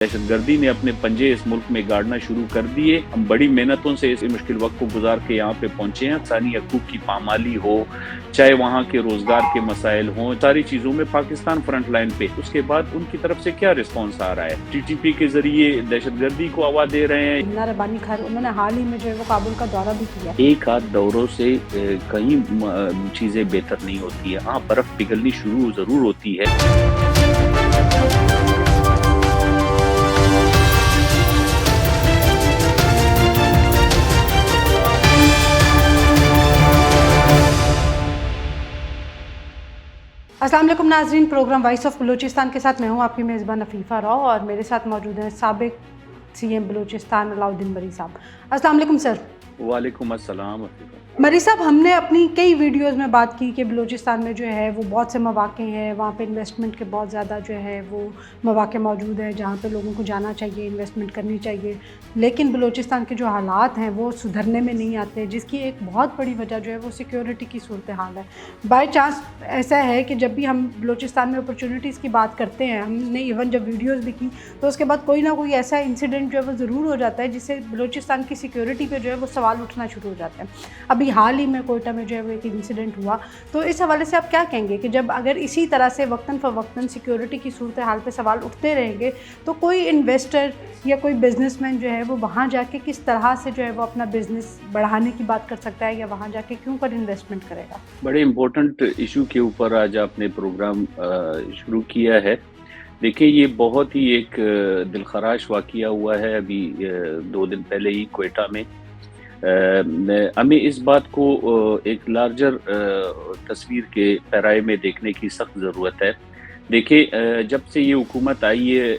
دہشت گردی نے اپنے پنجے اس ملک میں گاڑنا شروع کر دیے. ہم بڑی محنتوں سے اس مشکل وقت کو گزار کے یہاں پہ پہنچے ہیں. انسانی حقوق کی پامالی ہو, چاہے وہاں کے روزگار کے مسائل ہوں, ساری چیزوں میں پاکستان فرنٹ لائن پہ. اس کے بعد ان کی طرف سے کیا رسپانس آ رہا ہے؟ ٹی ٹی پی کے ذریعے دہشت گردی کو ہوا دے رہے ہیں. ربانی خیر انہوں نے حال ہی میں جو ہے وہ کابل کا دورہ بھی کیا. ایک آدھ دوروں سے کئی چیزیں بہتر نہیں ہوتی ہے. ہاں, برف پگھلنی شروع ضرور ہوتی ہے. السلام علیکم ناظرین, پروگرام وائس آف بلوچستان کے ساتھ میں ہوں آپ کی میزبان عفیفہ راؤ, اور میرے ساتھ موجود ہیں سابق سی ایم بلوچستان علاؤالدین مری صاحب. السلام علیکم سر. وعلیکم السلام عفیفہ. مری صاحب, ہم نے اپنی کئی ویڈیوز میں بات کی کہ بلوچستان میں جو ہے وہ بہت سے مواقع ہیں, وہاں پہ انویسٹمنٹ کے بہت زیادہ جو ہے وہ مواقع موجود ہیں جہاں پہ لوگوں کو جانا چاہیے, انویسٹمنٹ کرنی چاہیے, لیکن بلوچستان کے جو حالات ہیں وہ سدھرنے میں نہیں آتے, جس کی ایک بہت بڑی وجہ جو ہے وہ سیکیورٹی کی صورتحال ہے. بائی چانس ایسا ہے کہ جب بھی ہم بلوچستان میں اپرچونیٹیز کی بات کرتے ہیں, ہم نے ایون جب ویڈیوز بھی کی تو اس کے بعد کوئی نہ کوئی ایسا انسیڈنٹ جو ہے وہ ضرور ہو جاتا ہے جس سے بلوچستان کی سیکیورٹی پہ جو ہے وہ سوال اٹھنا شروع ہو جاتے ہیں. ابھی حال ہی میں کوئٹہ میں جو ہے وہ ایک انسیڈنٹ ہوا, تو اس حوالے سے آپ کیا کہیں گے کہ جب اگر اسی طرح سے وقتاً فوقتاً سیکیورٹی کی صورتحال پہ سوال اٹھتے رہیں گے تو کوئی انویسٹر یا کوئی بزنس مین جو ہے وہ وہاں جا کے کس طرح سے جو ہے وہ اپنا بزنس بڑھانے کی بات کر سکتا ہے, یا وہاں جا کے کیوں کر انویسٹمنٹ کرے گا؟ بڑے امپورٹنٹ ایشو کے اوپر آج آپ نے پروگرام شروع کیا ہے. دیکھیں, یہ بہت ہی ایک دلخراش واقعہ ہوا ہے ابھی 2 دن پہلے ہی کوئٹہ میں. ہمیں اس بات کو ایک لارجر تصویر کے پیرائے میں دیکھنے کی سخت ضرورت ہے. دیکھیں, جب سے یہ حکومت آئی ہے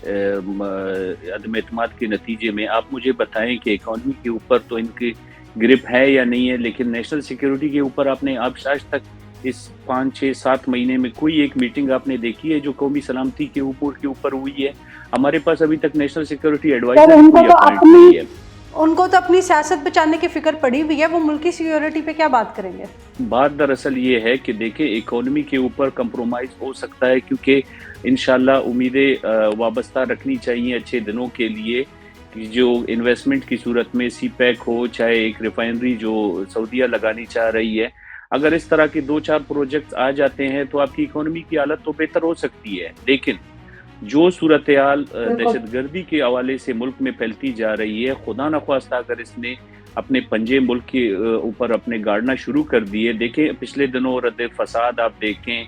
عدم اعتماد کے نتیجے میں, آپ مجھے بتائیں کہ اکانومی کے اوپر تو ان کی گرپ ہے یا نہیں ہے, لیکن نیشنل سیکیورٹی کے اوپر آپ نے آج تک اس 5, 6, 7 مہینے میں کوئی ایک میٹنگ آپ نے دیکھی ہے جو قومی سلامتی کے اوپر ہوئی ہے؟ ہمارے پاس ابھی تک نیشنل سیکیورٹی ایڈوائزر کوئی اپوائنٹ نہیں ہے. ان کو تو اپنی سیاست بچانے کی فکر پڑی ہوئی ہے, وہ ملکی سیکیورٹی پہ کیا بات کریں گے؟ بات دراصل یہ ہے کہ دیکھیں, اکانومی کے اوپر کمپرومائز ہو سکتا ہے, کیونکہ انشاءاللہ امیدیں وابستہ رکھنی چاہیے اچھے دنوں کے لیے. جو انویسٹمنٹ کی صورت میں سی پیک ہو, چاہے ایک ریفائنری جو سعودیہ لگانی چاہ رہی ہے, اگر اس طرح کے 2-4 پروجیکٹس آ جاتے ہیں تو آپ کی اکانومی کی حالت تو بہتر ہو سکتی ہے. لیکن جو صورتحال دہشت گردی کے حوالے سے ملک میں پھیلتی جا رہی ہے, خدا نخواستہ اگر اس نے اپنے پنجے ملک کے اوپر اپنے گاڑنا شروع کر دیے. دیکھیں, پچھلے دنوں رد فساد آپ دیکھیں,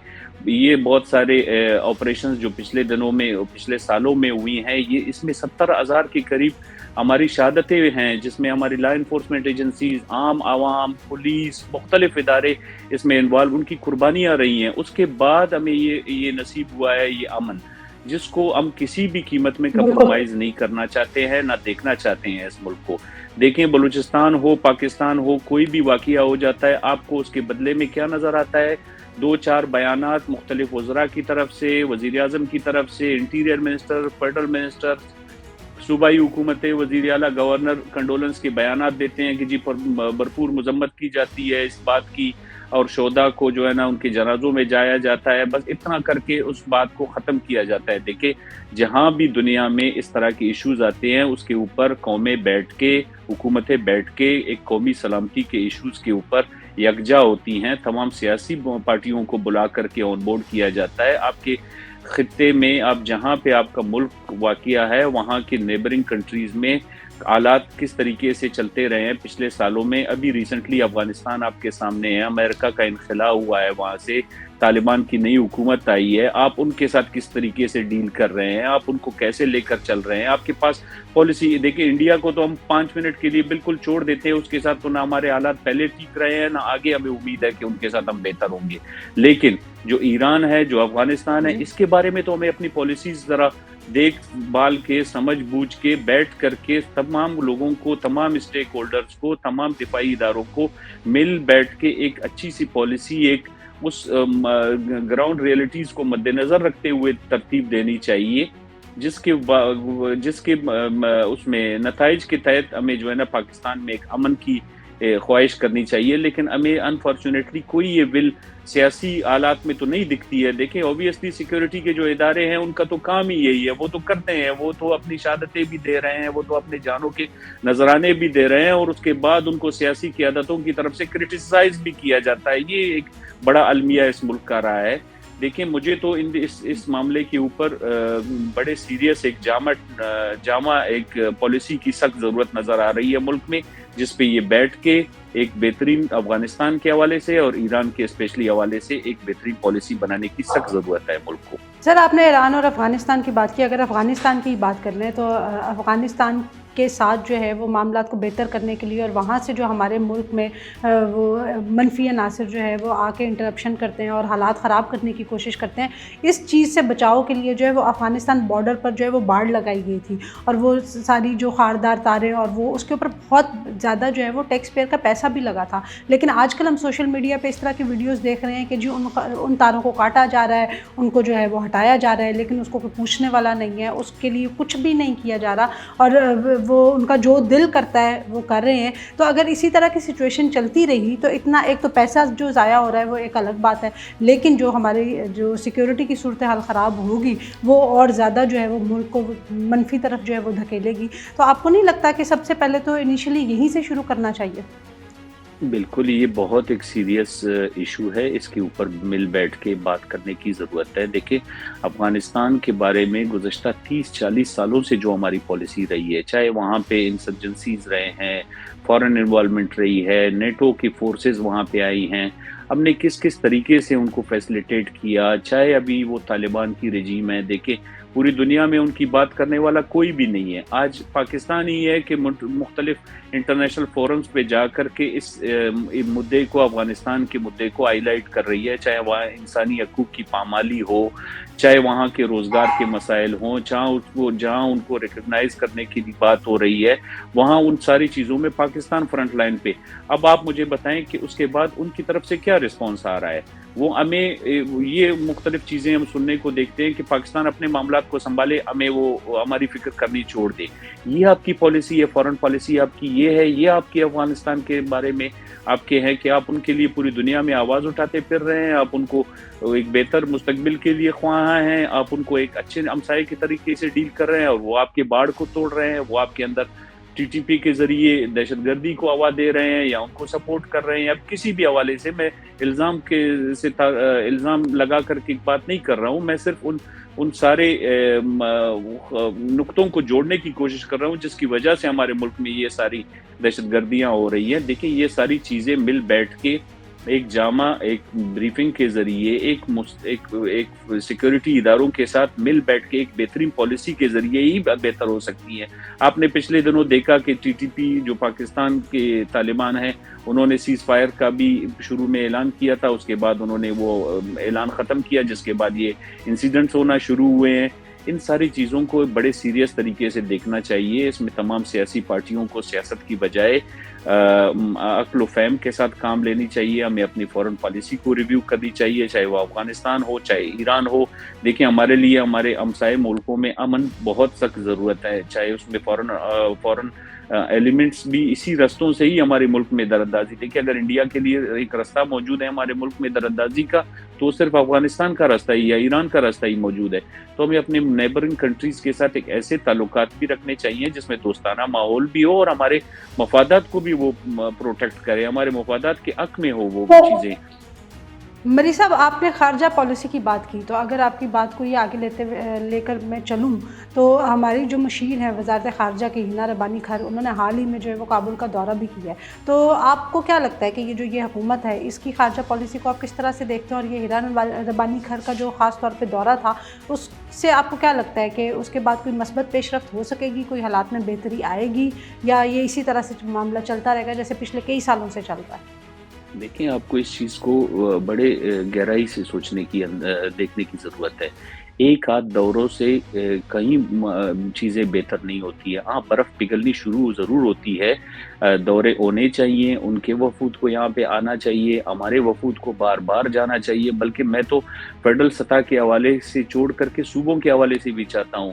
یہ بہت سارے آپریشنز جو پچھلے سالوں میں ہوئی ہیں, یہ اس میں 70,000 کے قریب ہماری شہادتیں ہیں, جس میں ہماری لا انفورسمنٹ ایجنسیز, عام عوام, پولیس, مختلف ادارے اس میں انوالو, ان کی قربانیاں رہی ہیں. اس کے بعد ہمیں یہ نصیب ہوا ہے, یہ امن, جس کو ہم کسی بھی قیمت میں کمپرومائز نہیں کرنا چاہتے ہیں, نہ دیکھنا چاہتے ہیں اس ملک کو. دیکھیں, بلوچستان ہو, پاکستان ہو, کوئی بھی واقعہ ہو جاتا ہے, آپ کو اس کے بدلے میں کیا نظر آتا ہے؟ 2-4 بیانات مختلف وزراء کی طرف سے, وزیر اعظم کی طرف سے, انٹیریئر منسٹر, فیڈرل منسٹر, صوبائی حکومتیں, وزیر اعلیٰ, گورنر کنڈولنس کے بیانات دیتے ہیں کہ جی بھرپور مذمت کی جاتی ہے اس بات کی, اور شہداء کو جو ہے نا ان کے جنازوں میں جایا جاتا ہے. بس اتنا کر کے اس بات کو ختم کیا جاتا ہے. دیکھیں, جہاں بھی دنیا میں اس طرح کے ایشوز آتے ہیں, اس کے اوپر قومیں بیٹھ کے, حکومتیں بیٹھ کے ایک قومی سلامتی کے ایشوز کے اوپر یکجا ہوتی ہیں. تمام سیاسی پارٹیوں کو بلا کر کے آن بورڈ کیا جاتا ہے. آپ کے خطے میں, آپ جہاں پہ آپ کا ملک واقع ہے, وہاں کے نیبرنگ کنٹریز میں حالات کس طریقے سے چلتے رہے ہیں پچھلے سالوں میں. ابھی ریسنٹلی افغانستان آپ کے سامنے ہے, امریکہ کا انخلا ہوا ہے, وہاں سے طالبان کی نئی حکومت آئی ہے. آپ ان کے ساتھ کس طریقے سے ڈیل کر رہے ہیں, آپ ان کو کیسے لے کر چل رہے ہیں؟ آپ کے پاس پالیسی, دیکھیں, انڈیا کو تو ہم 5 منٹ کے لیے بالکل چھوڑ دیتے ہیں, اس کے ساتھ تو نہ ہمارے حالات پہلے ٹھیک رہے ہیں, نہ آگے ہمیں امید ہے کہ ان کے ساتھ ہم بہتر ہوں گے. لیکن جو ایران ہے, جو افغانستان ہے, اس کے بارے میں تو ہمیں اپنی پالیسیز ذرا دیکھ بھال کے, سمجھ بوجھ کے, بیٹھ کر کے تمام لوگوں کو, تمام اسٹیک ہولڈرز کو, تمام دفاعی اداروں کو مل بیٹھ کے ایک اچھی سی پالیسی, ایک اس گراؤنڈ ریئلٹیز کو مد نظر رکھتے ہوئے ترتیب دینی چاہیے, جس کے اس میں نتائج کے تحت ہمیں جو ہے نا پاکستان میں ایک امن کی خواہش کرنی چاہیے، لیکن ہمیں انفارچونیٹلی کوئی یہ ول سیاسی آلات میں تو نہیں دکھتی ہے۔ دیکھیں اوبیسلی سیکیورٹی کے جو ادارے ہیں ان کا تو کام ہی یہی ہے، وہ تو کرتے ہیں، وہ تو اپنی شہادتیں بھی دے رہے ہیں، وہ تو اپنے جانوں کے نذرانے بھی دے رہے ہیں، اور اس کے بعد ان کو سیاسی قیادتوں کی طرف سے کرٹیسائز بھی کیا جاتا ہے۔ یہ ایک بڑا المیہ اس ملک کا رہا ہے۔ دیکھیں مجھے تو اس معاملے کے اوپر بڑے سیریس ایک جامع ایک پالیسی کی سخت ضرورت نظر آ رہی ہے ملک میں، جس پہ یہ بیٹھ کے ایک بہترین افغانستان کے حوالے سے اور ایران کے اسپیشلی حوالے سے ایک بہترین پالیسی بنانے کی سخت ضرورت ہے ملک کو۔ سر آپ نے ایران اور افغانستان کی بات کی، اگر افغانستان کی بات کر لیں تو افغانستان کے ساتھ جو ہے وہ معاملات کو بہتر کرنے کے لیے اور وہاں سے جو ہمارے ملک میں وہ منفی عناصر جو ہے وہ آ کے انٹرپشن کرتے ہیں اور حالات خراب کرنے کی کوشش کرتے ہیں، اس چیز سے بچاؤ کے لیے جو ہے وہ افغانستان بارڈر پر جو ہے وہ باڑ لگائی گئی تھی، اور وہ ساری جو خاردار تاریں اور وہ اس کے اوپر بہت زیادہ جو ہے وہ ٹیکس پیئر کا پیسہ بھی لگا تھا۔ لیکن آج کل ہم سوشل میڈیا پہ اس طرح کی ویڈیوز دیکھ رہے ہیں کہ جو ان تاروں کو کاٹا جا رہا ہے، ان کو جو ہے وہ ہٹایا جا رہا ہے، لیکن اس کو کوئی پوچھنے والا نہیں ہے، اس کے لیے کچھ بھی نہیں کیا جا رہا، اور وہ ان کا جو دل کرتا ہے وہ کر رہے ہیں۔ تو اگر اسی طرح کی سچویشن چلتی رہی تو اتنا ایک تو پیسہ جو ضائع ہو رہا ہے وہ ایک الگ بات ہے، لیکن جو ہماری جو سیکیورٹی کی صورتحال خراب ہوگی وہ اور زیادہ جو ہے وہ ملک کو منفی طرف جو ہے وہ دھکیلے گی۔ تو آپ کو نہیں لگتا کہ سب سے پہلے تو انیشلی یہیں سے شروع کرنا چاہیے؟ بالکل، یہ بہت ایک سیریس ایشو ہے، اس کے اوپر مل بیٹھ کے بات کرنے کی ضرورت ہے۔ دیکھیں افغانستان کے بارے میں گزشتہ 30-40 سالوں سے جو ہماری پالیسی رہی ہے، چاہے وہاں پہ انسرجنسیز رہے ہیں، فورن انوالومنٹ رہی ہے، نیٹو کی فورسز وہاں پہ آئی ہیں، ہم نے کس طریقے سے ان کو فیسلیٹیٹ کیا، چاہے ابھی وہ طالبان کی رجیم ہے، دیکھیں پوری دنیا میں ان کی بات کرنے والا کوئی بھی نہیں ہے۔ آج پاکستان ہی ہے کہ مختلف انٹرنیشنل فورمز پہ جا کر کے اس مدعے کو، افغانستان کے مدعے کو ہائی لائٹ کر رہی ہے، چاہے وہاں انسانی حقوق کی پامالی ہو، چاہے وہاں کے روزگار کے مسائل ہوں، جہاں ان کو ریکگنائز کرنے کی بات ہو رہی ہے، وہاں ان ساری چیزوں میں پاکستان فرنٹ لائن پہ۔ اب آپ مجھے بتائیں کہ اس کے بعد ان کی طرف سے کیا رسپانس آ رہا ہے؟ وہ ہمیں یہ مختلف چیزیں ہم سننے کو دیکھتے ہیں کہ پاکستان اپنے معاملات کو سنبھالے، ہمیں وہ ہماری فکر کرنی چھوڑ دے۔ یہ آپ کی پالیسی ہے، فورن پالیسی آپ کی یہ ہے، یہ آپ کی افغانستان کے بارے میں آپ کے ہیں کہ آپ ان کے لیے پوری دنیا میں آواز اٹھاتے پھر رہے ہیں، آپ ان کو ایک بہتر مستقبل کے لیے خواہاں ہیں، آپ ان کو ایک اچھے ہمسائے کے طریقے سے ڈیل کر رہے ہیں، اور وہ آپ کے باڑ کو توڑ رہے ہیں، وہ آپ کے اندر ٹی ٹی پی کے ذریعے دہشت گردی کو ہوا دے رہے ہیں یا ان کو سپورٹ کر رہے ہیں۔ اب کسی بھی حوالے سے میں الزام لگا کر کے بات نہیں کر رہا ہوں، میں صرف ان سارے نقطوں کو جوڑنے کی کوشش کر رہا ہوں جس کی وجہ سے ہمارے ملک میں یہ ساری دہشت گردیاں ہو رہی ہیں۔ دیکھیں یہ ساری چیزیں مل بیٹھ کے ایک جامع ایک بریفنگ کے ذریعے ایک سیکیورٹی اداروں کے ساتھ مل بیٹھ کے ایک بہترین پالیسی کے ذریعے ہی بہتر ہو سکتی ہے۔ آپ نے پچھلے دنوں دیکھا کہ ٹی ٹی پی جو پاکستان کے طالبان ہیں، انہوں نے سیز فائر کا بھی شروع میں اعلان کیا تھا، اس کے بعد انہوں نے وہ اعلان ختم کیا، جس کے بعد یہ انسیڈنٹس ہونا شروع ہوئے ہیں۔ ان ساری چیزوں کو بڑے سیریس طریقے سے دیکھنا چاہیے، اس میں تمام سیاسی پارٹیوں کو سیاست کی بجائے عقل و فہم کے ساتھ کام لینی چاہیے، ہمیں اپنی فورن پالیسی کو ریویو کرنی چاہیے، چاہے وہ افغانستان ہو چاہے ایران ہو۔ دیکھیں ہمارے لیے ہمارے ہمسائے ملکوں میں امن بہت سخت ضرورت ہے، چاہے اس میں فورن ایلیمنٹس بھی اسی رستوں سے ہی ہمارے ملک میں دراندازی۔ دیکھیں اگر انڈیا کے لیے ایک راستہ موجود ہے ہمارے ملک میں دراندازی کا، تو صرف افغانستان کا راستہ ہی یا ایران کا راستہ ہی موجود ہے۔ تو ہمیں اپنے نیبرنگ کنٹریز کے ساتھ ایک ایسے تعلقات بھی رکھنے چاہیے جس میں دوستانہ ماحول بھی ہو اور ہمارے مفادات کو بھی وہ پروٹیکٹ کرے، ہمارے مفادات کے حق میں ہو وہ چیزیں۔ مری صاحب آپ نے خارجہ پالیسی کی بات کی، تو اگر آپ کی بات کو یہ آگے لے کر میں چلوں تو ہماری جو مشیر ہیں وزارت خارجہ کی ہنا ربانی کھر، انہوں نے حال ہی میں جو ہے وہ کابل کا دورہ بھی کیا ہے۔ تو آپ کو کیا لگتا ہے کہ یہ حکومت ہے اس کی خارجہ پالیسی کو آپ کس طرح سے دیکھتے ہیں، اور یہ ہنا ربانی کھر کا جو خاص طور پہ دورہ تھا اس سے آپ کو کیا لگتا ہے کہ اس کے بعد کوئی مثبت پیش رفت ہو سکے گی، کوئی حالات میں بہتری آئے گی، یا یہ اسی طرح سے معاملہ چلتا رہے گا جیسے پچھلے کئی سالوں سے چل رہا ہے؟ دیکھیں آپ کو اس چیز کو بڑے گہرائی سے دیکھنے کی ضرورت ہے۔ ایک آدھ دوروں سے کہیں چیزیں بہتر نہیں ہوتی ہے۔ ہاں برف پگھلنی شروع ضرور ہوتی ہے، دورے ہونے چاہیے، ان کے وفود کو یہاں پہ آنا چاہیے، ہمارے وفود کو بار بار جانا چاہیے، بلکہ میں تو فیڈرل سطح کے حوالے سے چھوڑ کر کے صوبوں کے حوالے سے بھی چاہتا ہوں